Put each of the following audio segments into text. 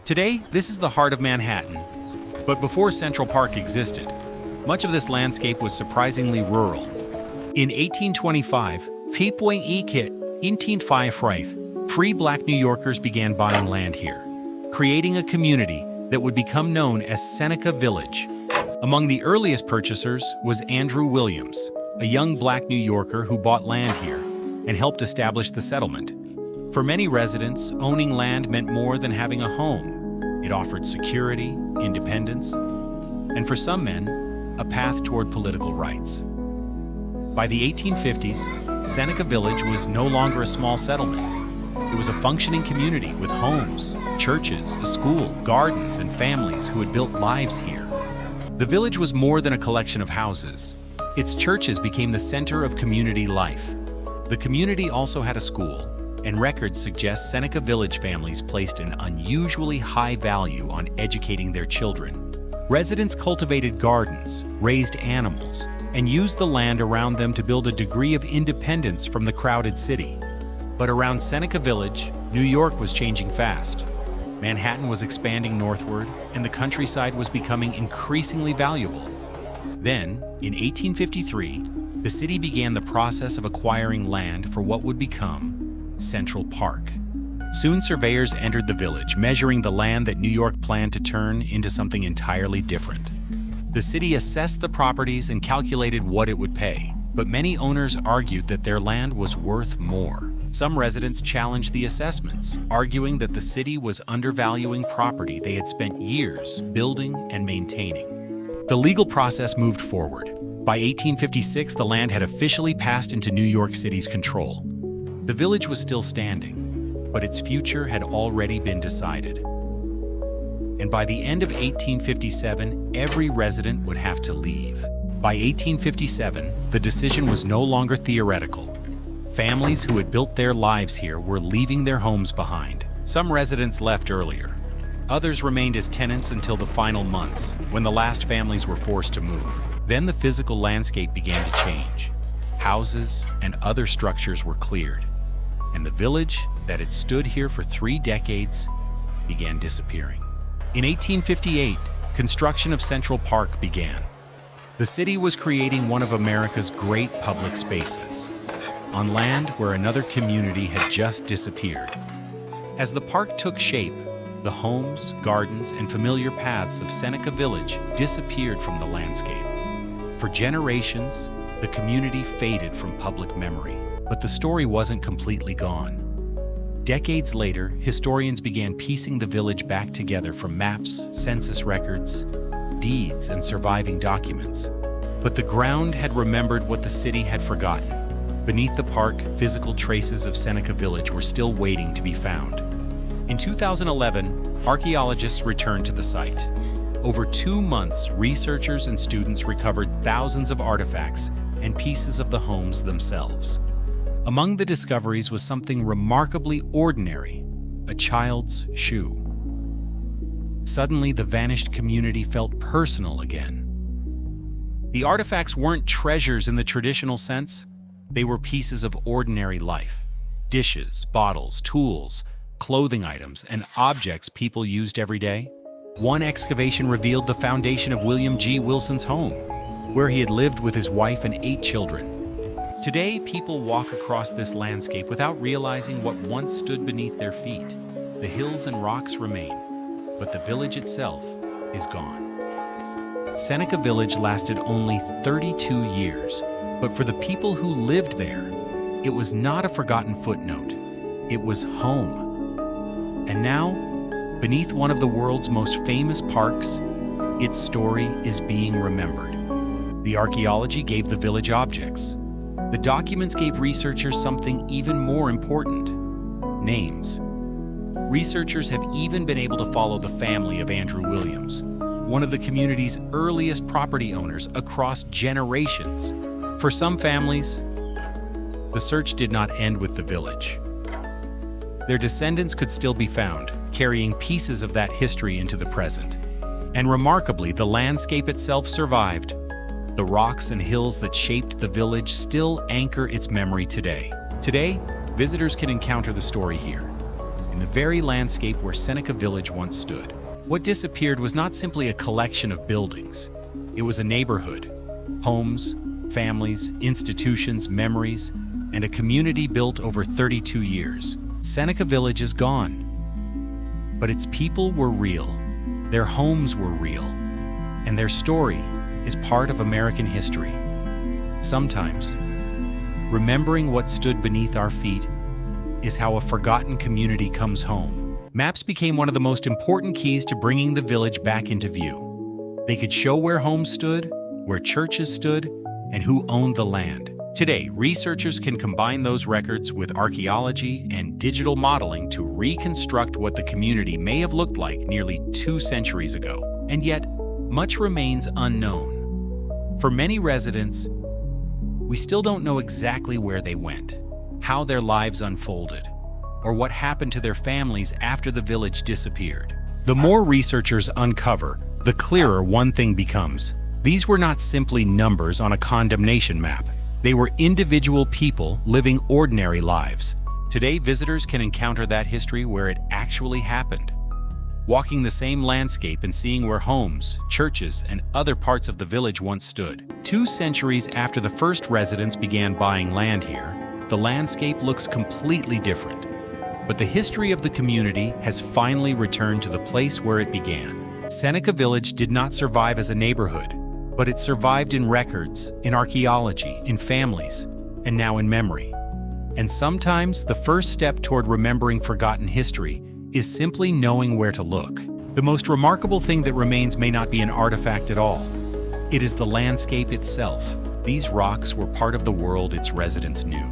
Today, this is the heart of Manhattan. But before Central Park existed, much of this landscape was surprisingly rural. In 1825, February 1855, free black New Yorkers began buying land here, creating a community that would become known as Seneca Village. Among the earliest purchasers was Andrew Williams, a young black New Yorker who bought land here and helped establish the settlement. For many residents, owning land meant more than having a home. It offered security, independence, and for some men, a path toward political rights. By the 1850s, Seneca Village was no longer a small settlement. It was a functioning community with homes, churches, a school, gardens, and families who had built lives here. The village was more than a collection of houses. Its churches became the center of community life. The community also had a school, and records suggest Seneca Village families placed an unusually high value on educating their children. Residents cultivated gardens, raised animals, and used the land around them to build a degree of independence from the crowded city. But around Seneca Village, New York was changing fast. Manhattan was expanding northward, and the countryside was becoming increasingly valuable. Then, in 1853, the city began the process of acquiring land for what would become Central Park. Soon surveyors entered the village, measuring the land that New York planned to turn into something entirely different. The city assessed the properties and calculated what it would pay, but many owners argued that their land was worth more. Some residents challenged the assessments, arguing that the city was undervaluing property they had spent years building and maintaining. The legal process moved forward. By 1856, the land had officially passed into New York City's control. The village was still standing, but its future had already been decided. And by the end of 1857, every resident would have to leave. By 1857, the decision was no longer theoretical. Families who had built their lives here were leaving their homes behind. Some residents left earlier. Others remained as tenants until the final months, when the last families were forced to move. Then the physical landscape began to change. Houses and other structures were cleared, and the village that had stood here for 3 decades began disappearing. In 1858, construction of Central Park began. The city was creating one of America's great public spaces, on land where another community had just disappeared. As the park took shape, the homes, gardens, and familiar paths of Seneca Village disappeared from the landscape. For generations, the community faded from public memory, but the story wasn't completely gone. Decades later, historians began piecing the village back together from maps, census records, deeds, and surviving documents. But the ground had remembered what the city had forgotten. Beneath the park, physical traces of Seneca Village were still waiting to be found. In 2011, archaeologists returned to the site. Over 2 months, researchers and students recovered thousands of artifacts and pieces of the homes themselves. Among the discoveries was something remarkably ordinary: a child's shoe. Suddenly, the vanished community felt personal again. The artifacts weren't treasures in the traditional sense. They were pieces of ordinary life: dishes, bottles, tools, clothing items, and objects people used every day. One excavation revealed the foundation of William G. Wilson's home, where he had lived with his wife and 8 children. Today, people walk across this landscape without realizing what once stood beneath their feet. The hills and rocks remain, but the village itself is gone. Seneca Village lasted only 32 years, but for the people who lived there, it was not a forgotten footnote. It was home. And now, beneath one of the world's most famous parks, its story is being remembered. The archaeology gave the village objects. The documents gave researchers something even more important: names. Researchers have even been able to follow the family of Andrew Williams, one of the community's earliest property owners, across generations. For some families, the search did not end with the village. Their descendants could still be found, carrying pieces of that history into the present. And remarkably, the landscape itself survived. The rocks and hills that shaped the village still anchor its memory today. Today, visitors can encounter the story here, in the very landscape where Seneca Village once stood. What disappeared was not simply a collection of buildings. It was a neighborhood, homes, families, institutions, memories, and a community built over 32 years. Seneca Village is gone. But its people were real, their homes were real, and their story is part of American history. Sometimes, remembering what stood beneath our feet is how a forgotten community comes home. Maps became one of the most important keys to bringing the village back into view. They could show where homes stood, where churches stood, and who owned the land. Today, researchers can combine those records with archaeology and digital modeling to reconstruct what the community may have looked like nearly 2 centuries ago. And yet, much remains unknown. For many residents, we still don't know exactly where they went, how their lives unfolded, or what happened to their families after the village disappeared. The more researchers uncover, the clearer one thing becomes. These were not simply numbers on a condemnation map. They were individual people living ordinary lives. Today, visitors can encounter that history where it actually happened, walking the same landscape and seeing where homes, churches, and other parts of the village once stood. 2 centuries after the first residents began buying land here, the landscape looks completely different. But the history of the community has finally returned to the place where it began. Seneca Village did not survive as a neighborhood, but it survived in records, in archaeology, in families, and now in memory. And sometimes the first step toward remembering forgotten history is simply knowing where to look. The most remarkable thing that remains may not be an artifact at all. It is the landscape itself. These rocks were part of the world its residents knew.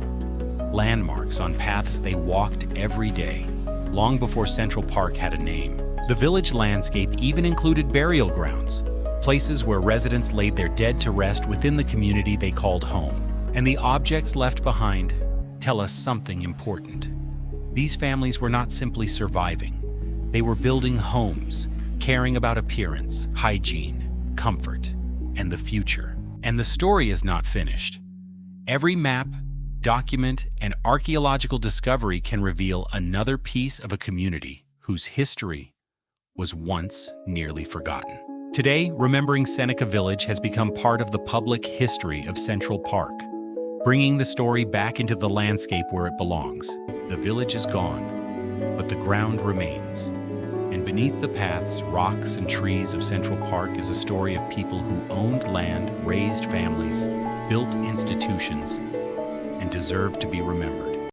Landmarks on paths they walked every day, long before Central Park had a name. The village landscape even included burial grounds, places where residents laid their dead to rest within the community they called home. And the objects left behind tell us something important. These families were not simply surviving. They were building homes, caring about appearance, hygiene, comfort, and the future. And the story is not finished. Every map, document, and archaeological discovery can reveal another piece of a community whose history was once nearly forgotten. Today, remembering Seneca Village has become part of the public history of Central Park, bringing the story back into the landscape where it belongs. The village is gone, but the ground remains. And beneath the paths, rocks, and trees of Central Park is a story of people who owned land, raised families, built institutions, and deserve to be remembered.